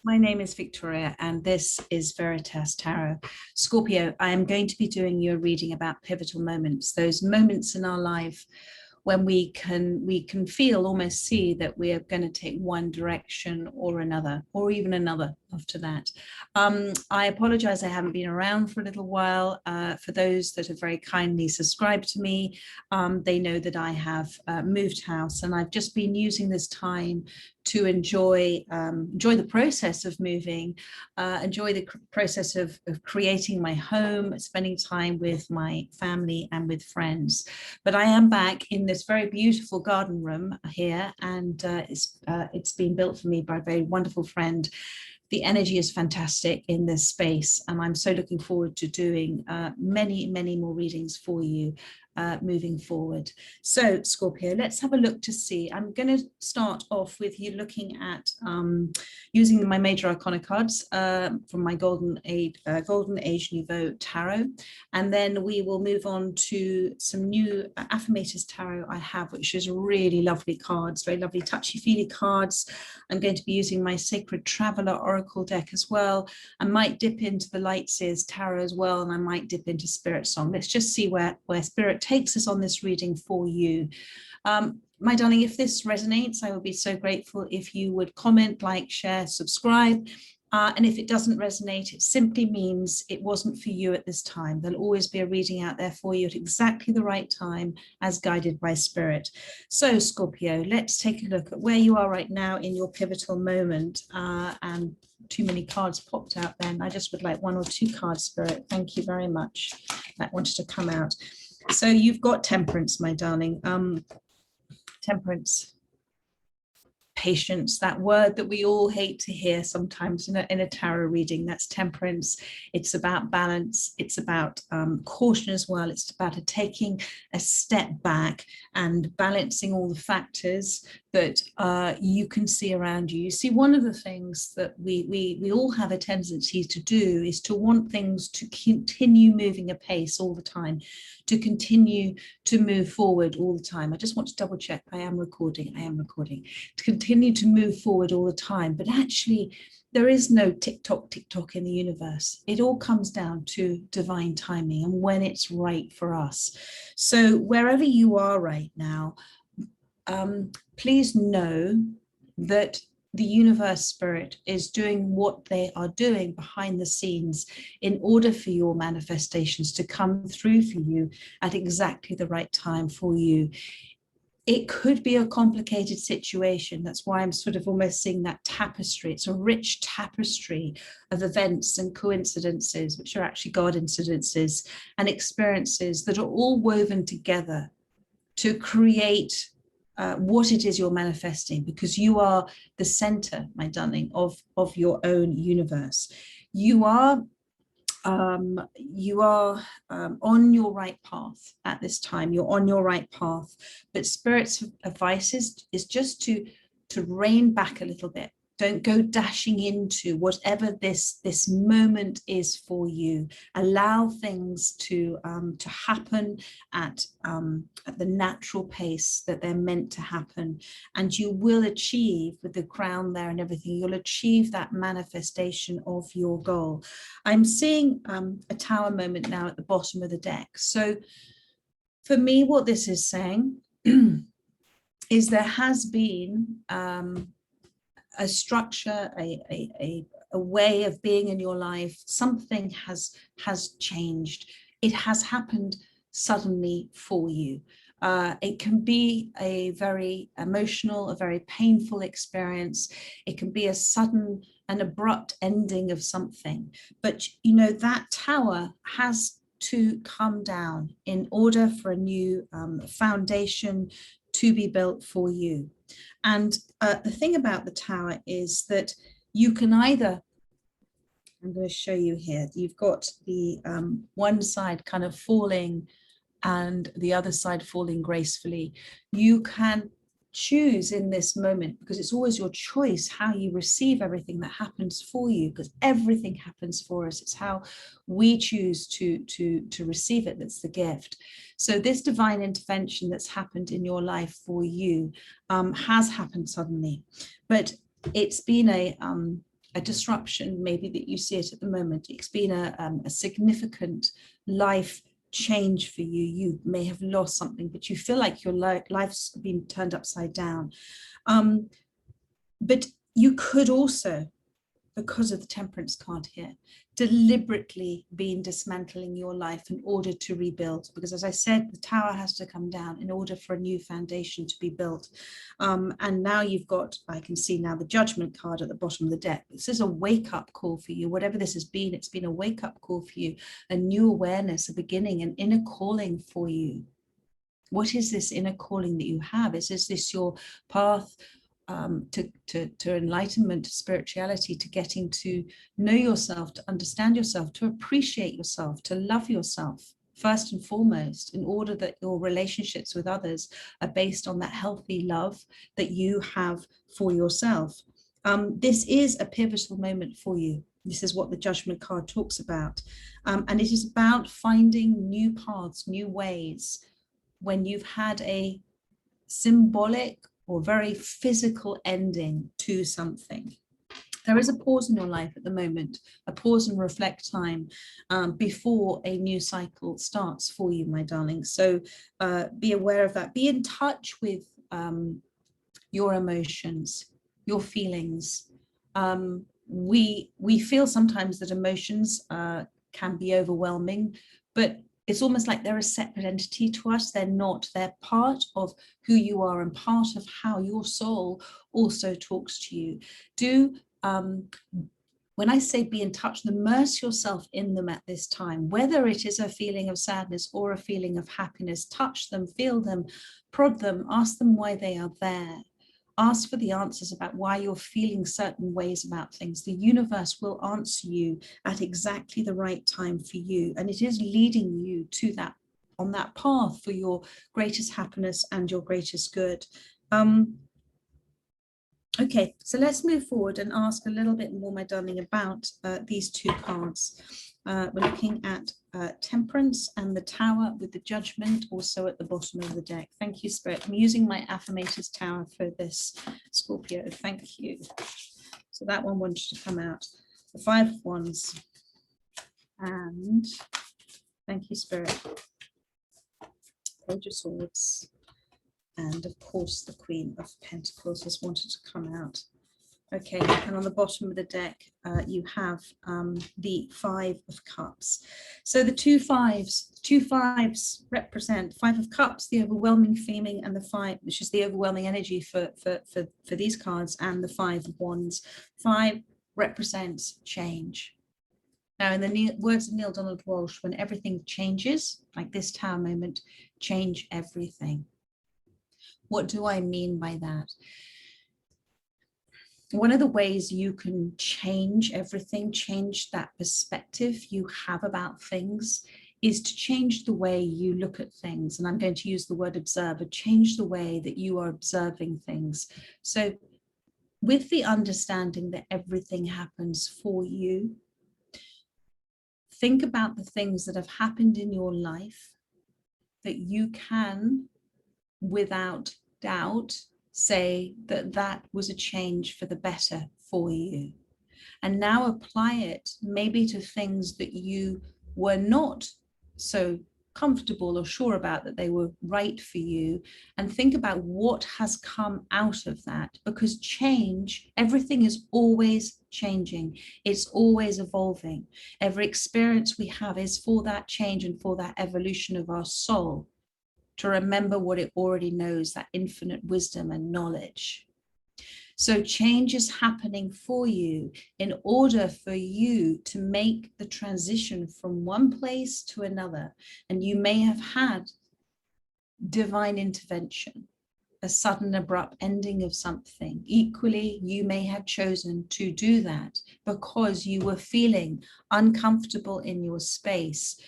My name is Victoria, and this is Veritas Tarot. Scorpio, I am going to be doing you a reading about pivotal moments, those moments in our life when we can feel, almost see that we are going to take one direction or another, or even another after that. I apologize, I haven't been around for a little while. For those that have very kindly subscribed to me, they know that I have moved house, and I've just been using this time to enjoy the process of moving, enjoy the process of creating my home, spending time with my family and with friends. But I am back in this very beautiful garden room here, and it's been built for me by a very wonderful friend. The energy is fantastic in this space, and I'm so looking forward to doing many more readings for you moving forward. So Scorpio, let's have a look to see. I'm going to start off with you looking at using my major arcana cards from my Golden Age Nouveau tarot, and then we will move on to some new affirmators tarot I have, which is really lovely cards, very lovely touchy-feely cards. I'm going to be using my Sacred Traveler Oracle deck as well. I might dip into the Lightseers tarot as well, and I might dip into Spirit Song. Let's just see where Spirit takes us on this reading for you. My darling, if this resonates, I would be so grateful if you would comment, like, share, subscribe. And if it doesn't resonate, it simply means it wasn't for you at this time. There'll always be a reading out there for you at exactly the right time, as guided by Spirit. So Scorpio, let's take a look at where you are right now in your pivotal moment. And too many cards popped out then. I just would like one or two cards, Spirit. Thank you very much. That wanted to come out. So you've got Temperance, my darling. Temperance. Patience, that word that we all hate to hear sometimes in a tarot reading. That's Temperance. It's about balance. It's about caution as well. It's about taking a step back and balancing all the factors that you can see around you. You see, one of the things that we all have a tendency to do is to want things to continue moving apace all the time, to continue to move forward all the time. I just want to double check. I am recording. To continue to move forward all the time. But actually, there is no tick-tock in the universe. It all comes down to divine timing and when it's right for us. So wherever you are right now, please know that the universe, Spirit, is doing what they are doing behind the scenes in order for your manifestations to come through for you at exactly the right time for you. It could be a complicated situation. That's why I'm sort of almost seeing that tapestry. It's a rich tapestry of events and coincidences, which are actually God incidences and experiences that are all woven together to create what it is you're manifesting, because you are the center, my darling, of your own universe. You are on your right path at this time. You're on your right path, but Spirit's advice is just to rein back a little bit. Don't go dashing into whatever this moment is for you. Allow things to happen at the natural pace that they're meant to happen, and you will achieve, with the crown there and everything, you'll achieve that manifestation of your goal. I'm seeing a tower moment now at the bottom of the deck. So for me, what this is saying is there has been a structure, a way of being in your life. Something has changed. It has happened suddenly for you. It can be a very emotional, a very painful experience. It can be a sudden and abrupt ending of something. But you know, that tower has to come down in order for a new foundation to be built for you. And the thing about the tower is that you can either, I'm going to show you here, you've got the one side kind of falling and the other side falling gracefully. You can choose in this moment, because it's always your choice how you receive everything that happens for you, because everything happens for us. It's how we choose to receive it that's the gift. So this divine intervention that's happened in your life for you has happened suddenly, but it's been a a disruption, maybe that you see it at the moment. It's been a significant life change for you. You may have lost something, but you feel like your life's been turned upside down. But you could also, because of the Temperance card here, deliberately been dismantling your life in order to rebuild. Because as I said, the tower has to come down in order for a new foundation to be built. And now you've got, I can see now the Judgment card at the bottom of the deck. This is a wake-up call for you. Whatever this has been, it's been a wake-up call for you, a new awareness, a beginning, an inner calling for you. What is this inner calling that you have? Is this your path to enlightenment, to spirituality, to getting to know yourself, to understand yourself, to appreciate yourself, to love yourself first and foremost, in order that your relationships with others are based on that healthy love that you have for yourself. This is a pivotal moment for you. This is what the Judgment card talks about. And it is about finding new paths, new ways, when you've had a symbolic or very physical ending to something. There is a pause in your life at the moment, a pause and reflect time before a new cycle starts for you, my darling. So be aware of that. Be in touch with your emotions, your feelings. We feel sometimes that emotions can be overwhelming, but it's almost like they're a separate entity to us. They're not. They're part of who you are and part of how your soul also talks to you. When I say be in touch, immerse yourself in them at this time, whether it is a feeling of sadness or a feeling of happiness. Touch them, feel them, prod them, ask them why they are there. Ask for the answers about why you're feeling certain ways about things. The universe will answer you at exactly the right time for you. And it is leading you to that, on that path for your greatest happiness and your greatest good. Okay, so let's move forward and ask a little bit more, my darling, about these two cards. We're looking at Temperance and the Tower with the Judgment also at the bottom of the deck. Thank you, Spirit. I'm using my Affirmators Tower for this, Scorpio. Thank you. So that one wanted to come out. The Five of Wands. And thank you, Spirit. Page of Swords. And of course, the Queen of Pentacles has wanted to come out. Okay, and on the bottom of the deck, you have the Five of Cups. So the two fives represent Five of Cups, the overwhelming feeling, and the Five, which is the overwhelming energy for these cards, and the Five of Wands. Five represents change. Now, in the words of Neil Donald Walsh, when everything changes, like this Tower moment, change everything. What do I mean by that? One of the ways you can change everything, change that perspective you have about things, is to change the way you look at things. And I'm going to use the word observer, change the way that you are observing things. So with the understanding that everything happens for you, think about the things that have happened in your life that you can, without doubt, say that that was a change for the better for you. And now apply it maybe to things that you were not so comfortable or sure about that they were right for you, and think about what has come out of that, because change, everything is always changing, it's always evolving. Every experience we have is for that change and for that evolution of our soul, to remember what it already knows, that infinite wisdom and knowledge. So change is happening for you in order for you to make the transition from one place to another. And you may have had divine intervention, a sudden abrupt ending of something. Equally, you may have chosen to do that because you were feeling uncomfortable in your space.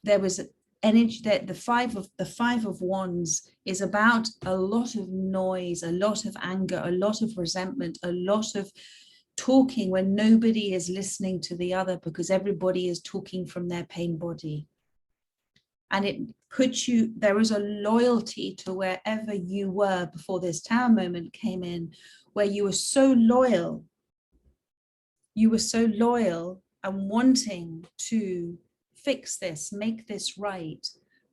There was energy that the five of wands is about a lot of noise, a lot of anger, a lot of resentment, a lot of talking when nobody is listening to the other because everybody is talking from their pain body. And it puts you, there is a loyalty to wherever you were before this Tower moment came in, where you were so loyal You were so loyal and wanting to fix this, make this right.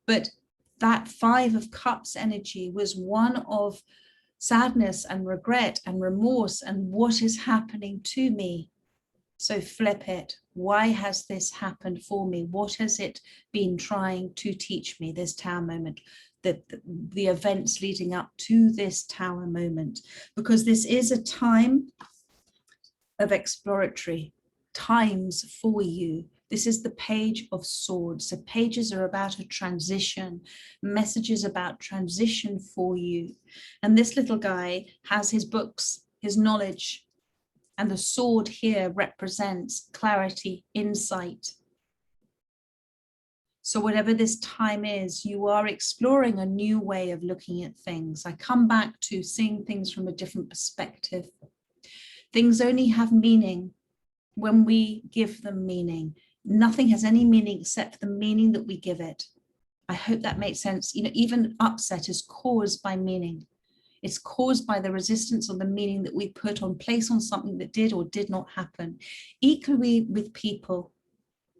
But that 5 of Cups energy was one of sadness and regret and remorse and what is happening to me. So flip it. Why has this happened for me? What has it been trying to teach me, this Tower moment, the events leading up to this Tower moment? Because this is a time of exploratory times for you. This is the Page of Swords. So pages are about a transition, messages about transition for you. And this little guy has his books, his knowledge, and the sword here represents clarity, insight. So whatever this time is, you are exploring a new way of looking at things. I come back to seeing things from a different perspective. Things only have meaning when we give them meaning. Nothing has any meaning except the meaning that we give it. I hope that makes sense. You know, even upset is caused by meaning. It's caused by the resistance or the meaning that we put on place on something that did or did not happen. Equally with people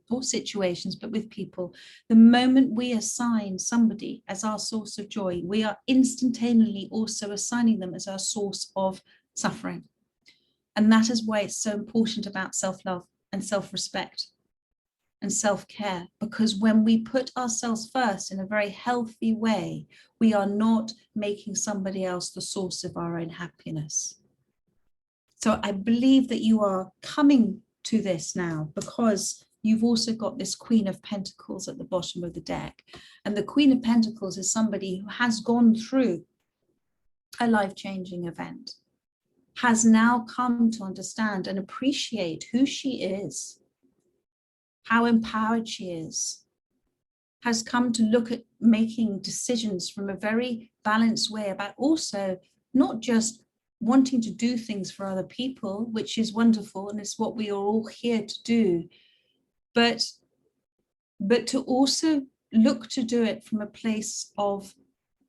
or situations, but with people, the moment we assign somebody as our source of joy, we are instantaneously also assigning them as our source of suffering. And that is why it's so important about self-love and self-respect and self-care, because when we put ourselves first in a very healthy way, we are not making somebody else the source of our own happiness. So I believe that you are coming to this now because you've also got this Queen of Pentacles at the bottom of the deck. And the Queen of Pentacles is somebody who has gone through a life-changing event, has now come to understand and appreciate who she is, how empowered she is, has come to look at making decisions from a very balanced way about also not just wanting to do things for other people, which is wonderful and it's what we are all here to do, but to also look to do it from a place of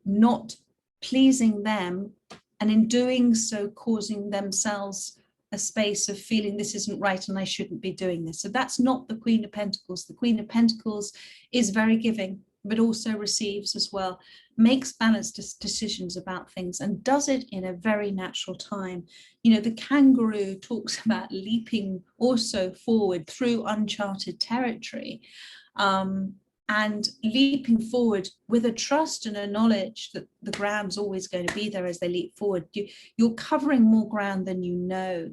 not pleasing them, and in doing so causing themselves a space of feeling this isn't right and I shouldn't be doing this. So that's not the Queen of Pentacles. The Queen of Pentacles is very giving, but also receives as well, makes balanced decisions about things and does it in a very natural time. You know, the kangaroo talks about leaping also forward through uncharted territory. And leaping forward with a trust and a knowledge that the ground's always going to be there as they leap forward. You're covering more ground than you know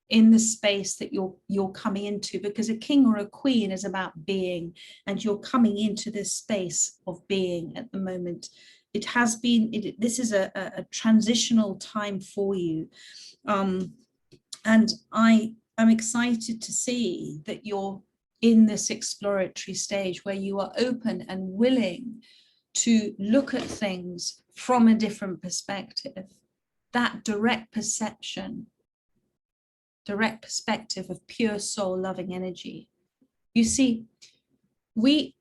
in the space that you're coming into, because a king or a queen is about being, and you're coming into this space of being at the moment. It has been, this is a transitional time for you. And I'm excited to see that you're in this exploratory stage where you are open and willing to look at things from a different perspective. That direct perception, direct perspective of pure soul loving energy. You see, we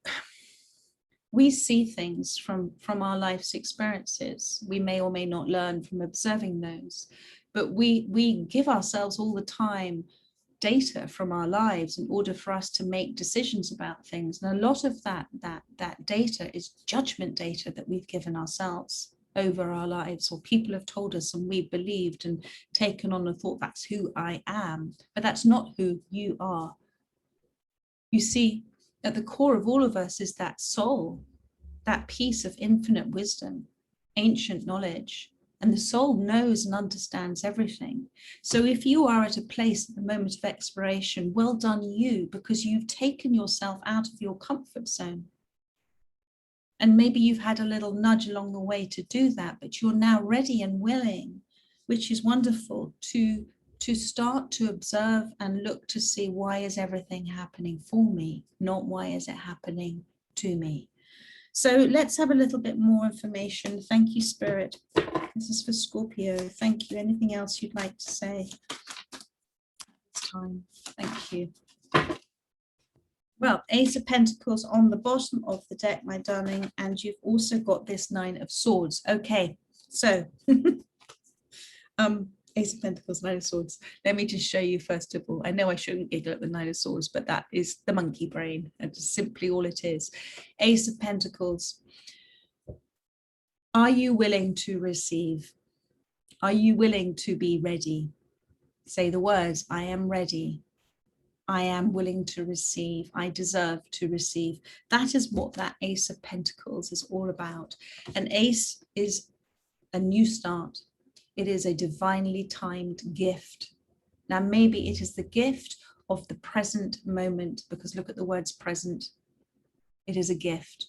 see things from our life's experiences. We may or may not learn from observing those, but we give ourselves all the time data from our lives in order for us to make decisions about things. And a lot of that data is judgment data that we've given ourselves over our lives, or people have told us and we believed and taken on and thought that's who I am, but that's not who you are. You see, at the core of all of us is that soul, that piece of infinite wisdom, ancient knowledge. And the soul knows and understands everything. So if you are at a place at the moment of exploration, well done you, because you've taken yourself out of your comfort zone. And maybe you've had a little nudge along the way to do that, but you're now ready and willing, which is wonderful, to start to observe and look to see, why is everything happening for me, not why is it happening to me. So let's have a little bit more information. Thank you, Spirit. This is for Scorpio. Thank you. Anything else you'd like to say? It's time. Thank you. Well, Ace of Pentacles on the bottom of the deck, my darling, and you've also got this Nine of Swords. Okay, so Ace of Pentacles, Nine of Swords. Let me just show you first of all. I know I shouldn't giggle at the Nine of Swords, but that is the monkey brain. That's simply all it is. Ace of Pentacles. Are you willing to receive? Are you willing to be ready? Say the words, I am ready. I am willing to receive. I deserve to receive. That is what that Ace of Pentacles is all about. An ace is a new start. It is a divinely timed gift. Now, maybe it is the gift of the present moment, because look at the words present. It is a gift.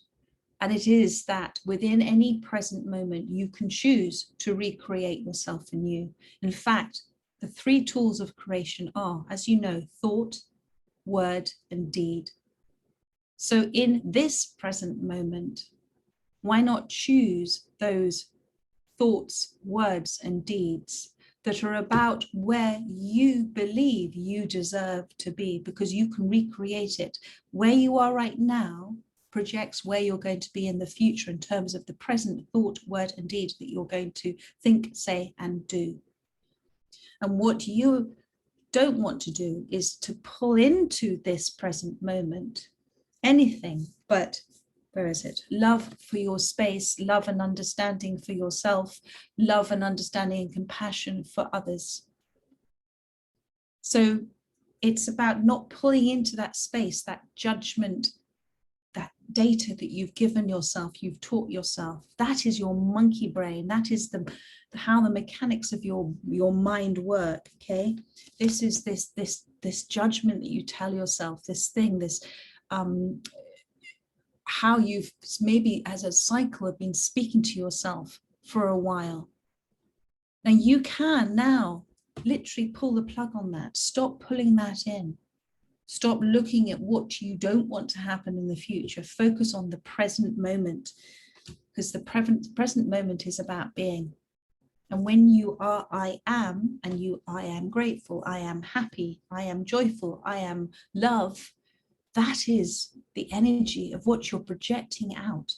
And it is that within any present moment, you can choose to recreate yourself anew. In fact, the three tools of creation are, as you know, thought, word, and deed. So in this present moment, why not choose those thoughts, words, and deeds that are about where you believe you deserve to be, because you can recreate it. Where you are right now projects where you're going to be in the future in terms of the present thought, word, and deed that you're going to think, say, and do. And what you don't want to do is to pull into this present moment anything but, where is it? Love for your space, love and understanding for yourself, love and understanding and compassion for others. So it's about not pulling into that space, that judgment, that data that you've given yourself, you've taught yourself. That is your monkey brain. That is how the mechanics of your mind work. Okay, this is this judgment that you tell yourself, this thing, this how you've maybe as a cycle have been speaking to yourself for a while. Now you can now literally pull the plug on that. Stop pulling that in. Stop looking at what you don't want to happen in the future. Focus on the present moment, because the present moment is about being. And when you are I am, and I am grateful, I am happy, I am joyful, I am love, that is the energy of what you're projecting out,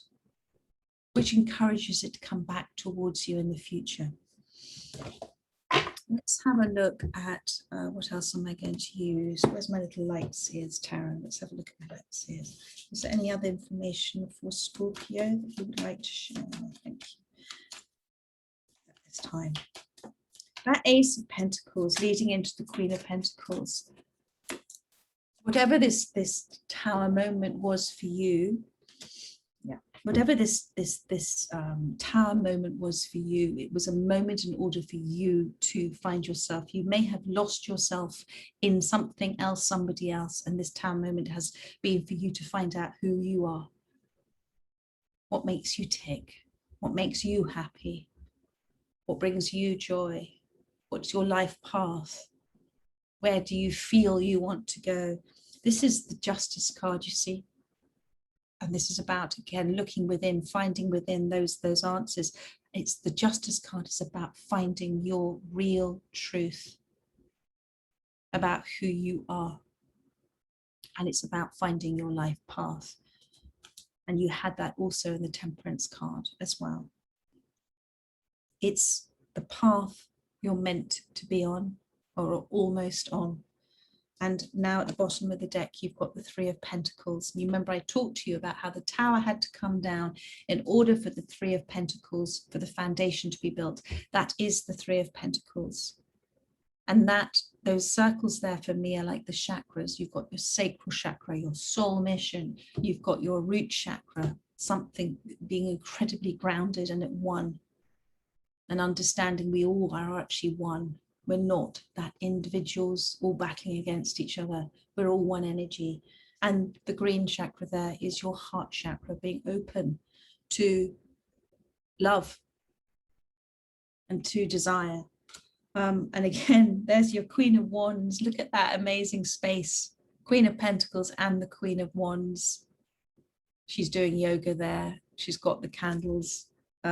which encourages it to come back towards you in the future. Let's have a look at what else am I going to use? Where's my little light seers tarot? Let's have a look at my light seers. Is there any other information for Scorpio that you would like to share? Thank you. At this time. That Ace of Pentacles leading into the Queen of Pentacles. Whatever this tower moment was for you, whatever this tower moment was for you, it was a moment in order for you to find yourself. You may have lost yourself in something else, somebody else, and this tower moment has been for you to find out who you are, what makes you tick, what makes you happy, what brings you joy, what's your life path, where do you feel you want to go. This is the Justice card, you see. And this is about, again, looking within, finding within those answers. It's the Justice card is about finding your real truth about who you are. And it's about finding your life path. And you had that also in the Temperance card as well. It's the path you're meant to be on, or almost on. And now at the bottom of the deck, you've got the Three of Pentacles. And you remember I talked to you about how the tower had to come down in order for the Three of Pentacles, for the foundation to be built. That is the Three of Pentacles. And those circles there for me are like the chakras. You've got your sacral chakra, your soul mission. You've got your root chakra, something being incredibly grounded and at one. And understanding we all are actually one. We're not that individuals all battling against each other. We're all one energy. And the green chakra there is your heart chakra, being open to love and to desire. And again, there's your Queen of Wands. Look at that amazing space. Queen of Pentacles and the Queen of Wands. She's doing yoga there. She's got the candles.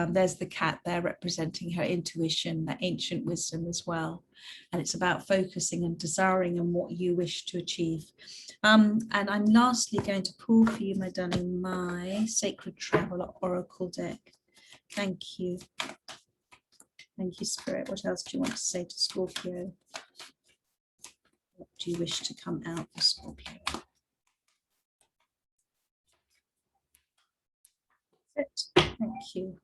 There's the cat there representing her intuition, that ancient wisdom as well. And it's about focusing and desiring on what you wish to achieve. And I'm lastly going to pull for you, my darling, my Sacred Traveler Oracle deck. Thank you. Thank you, Spirit. What else do you want to say to Scorpio? What do you wish to come out for Scorpio? That's it. Thank you.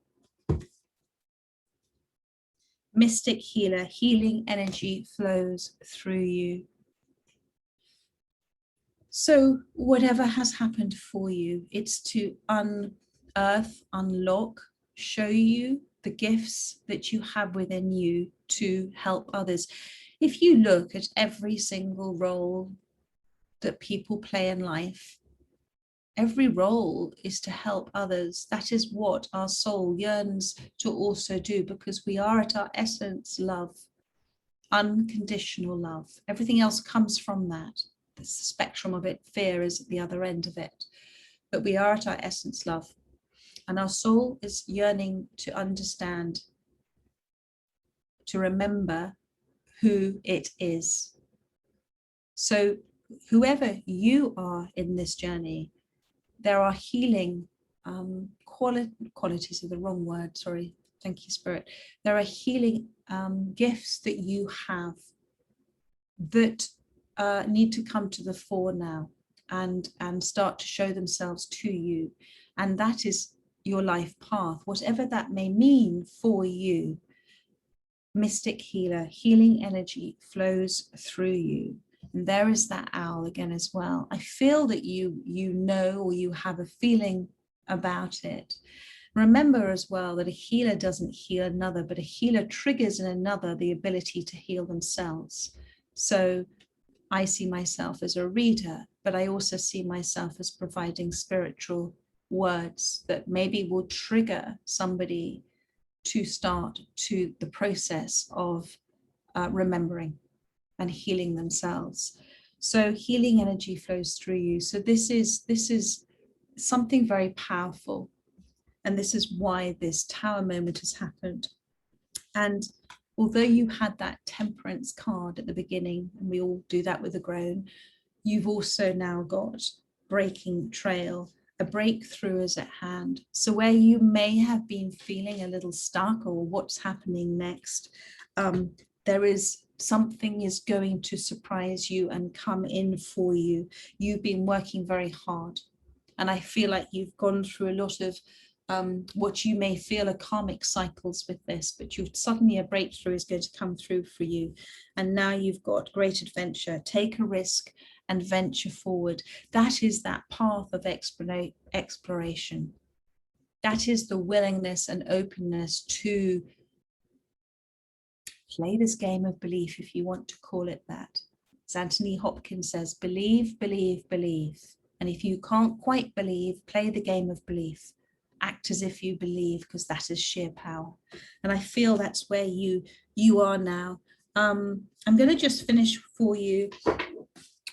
Mystic healer, healing energy flows through you. So whatever has happened for you, it's to unearth, unlock, show you the gifts that you have within you to help others. If you look at every single role that people play in life, every role is to help others. That is what our soul yearns to also do, because we are at our essence love, unconditional love. Everything else comes from that. The spectrum of it, fear is at the other end of it. But we are at our essence love. And our soul is yearning to understand, to remember who it is. So whoever you are in this journey, there are healing qualities are the wrong word, sorry. Thank you, Spirit. There are healing gifts that you have that need to come to the fore now and start to show themselves to you. And that is your life path, whatever that may mean for you. Mystic healer, healing energy flows through you. And there is that owl again as well. I feel that you know, or you have a feeling about it. Remember as well that a healer doesn't heal another, but a healer triggers in another the ability to heal themselves. So I see myself as a reader, but I also see myself as providing spiritual words that maybe will trigger somebody to start to the process of remembering and healing themselves. So healing energy flows through you. So this is something very powerful. And this is why this tower moment has happened. And although you had that temperance card at the beginning, and we all do that with a groan, you've also now got breaking trail. A breakthrough is at hand. So where you may have been feeling a little stuck or what's happening next, there is something is going to surprise you and come in for you. You've been working very hard. And I feel like you've gone through a lot of what you may feel are karmic cycles with this, but suddenly a breakthrough is going to come through for you. And now you've got great adventure. Take a risk and venture forward. That is that path of exploration. That is the willingness and openness to play this game of belief, if you want to call it that. As Anthony Hopkins says, believe, believe, believe. And if you can't quite believe, play the game of belief. Act as if you believe, because that is sheer power. And I feel that's where you are now. I'm going to just finish for you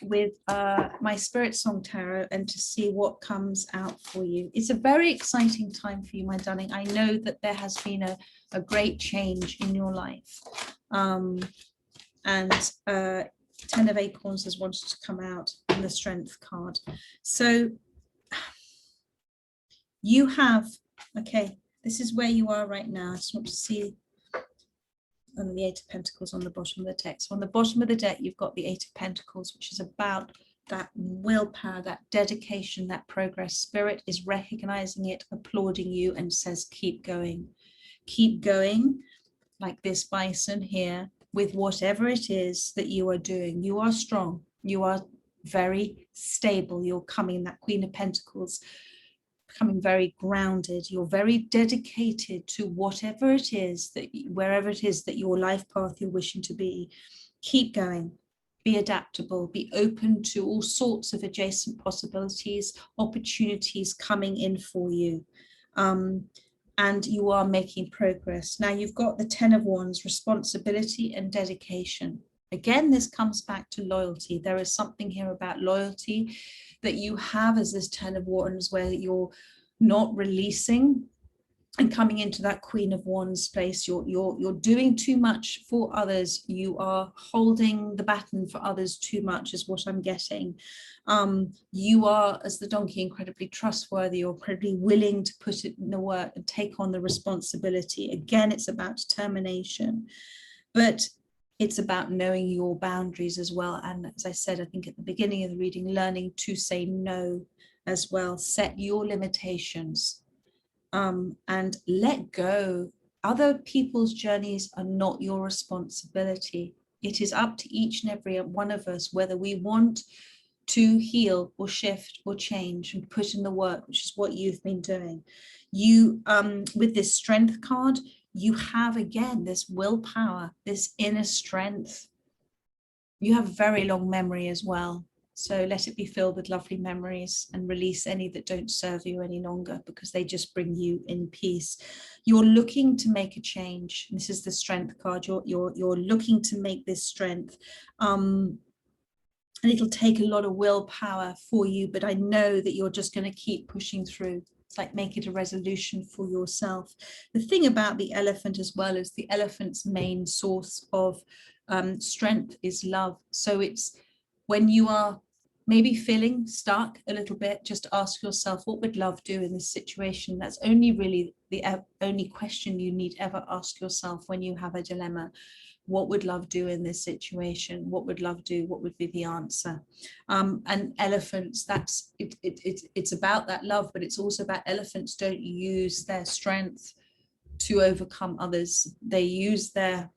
with my Spirit Song Tarot and to see what comes out for you. It's a very exciting time for you, my darling. I know that there has been a great change in your life. And 10 of Acorns has wanted to come out in the Strength card. So you have, okay, this is where you are right now. I just want to see on the Eight of Pentacles on the bottom of the deck. So on the bottom of the deck, you've got the Eight of Pentacles, which is about that willpower, that dedication, that progress. Spirit is recognizing it, applauding you, and says, keep going. Keep going, like this bison here, with whatever it is that you are doing. You are strong. You are very stable. You're coming, that Queen of Pentacles, becoming very grounded. You're very dedicated to whatever it is that, wherever it is that your life path you're wishing to be. Keep going, be adaptable, be open to all sorts of adjacent possibilities, opportunities coming in for you. And you are making progress. Now you've got the 10 of Wands, responsibility and dedication. Again, this comes back to loyalty. There is something here about loyalty that you have as this 10 of Wands, where you're not releasing and coming into that Queen of Wands space. You're doing too much for others. You are holding the baton for others too much, is what I'm getting. You are, as the donkey, incredibly trustworthy, or incredibly willing to put it in the work and take on the responsibility. Again, it's about determination, but it's about knowing your boundaries as well. And as I said, I think at the beginning of the reading, learning to say no as well. Set your limitations. And let go. Other people's journeys are not your responsibility. It is up to each and every one of us whether we want to heal or shift or change and put in the work, which is what you've been doing. You, with this strength card, you have again this willpower, this inner strength. You have very long memory as well. So let it be filled with lovely memories, and release any that don't serve you any longer, because they just bring you in peace. You're looking to make a change. This is the strength card. You're looking to make this strength. And it'll take a lot of willpower for you, but I know that you're just going to keep pushing through. It's like, make it a resolution for yourself. The thing about the elephant as well is the elephant's main source of strength is love. So it's when you are maybe feeling stuck a little bit, just ask yourself, what would love do in this situation? That's only really the only question you need ever ask yourself when you have a dilemma. What would love do in this situation? What would love do? What would be the answer? And elephants, that's it's about that love, but it's also about elephants don't use their strength to overcome others. They use their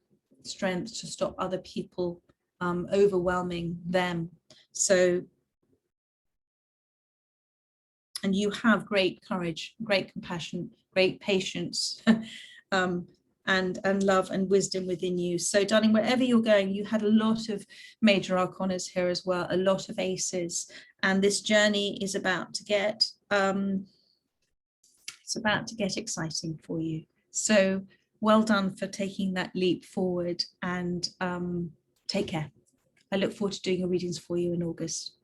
strength to stop other people overwhelming them. So, and you have great courage, great compassion, great patience, and love and wisdom within you. So darling, wherever you're going, you had a lot of major arcanas here as well, a lot of aces, and this journey is about to get exciting for you. So well done for taking that leap forward, and take care. I look forward to doing your readings for you in August.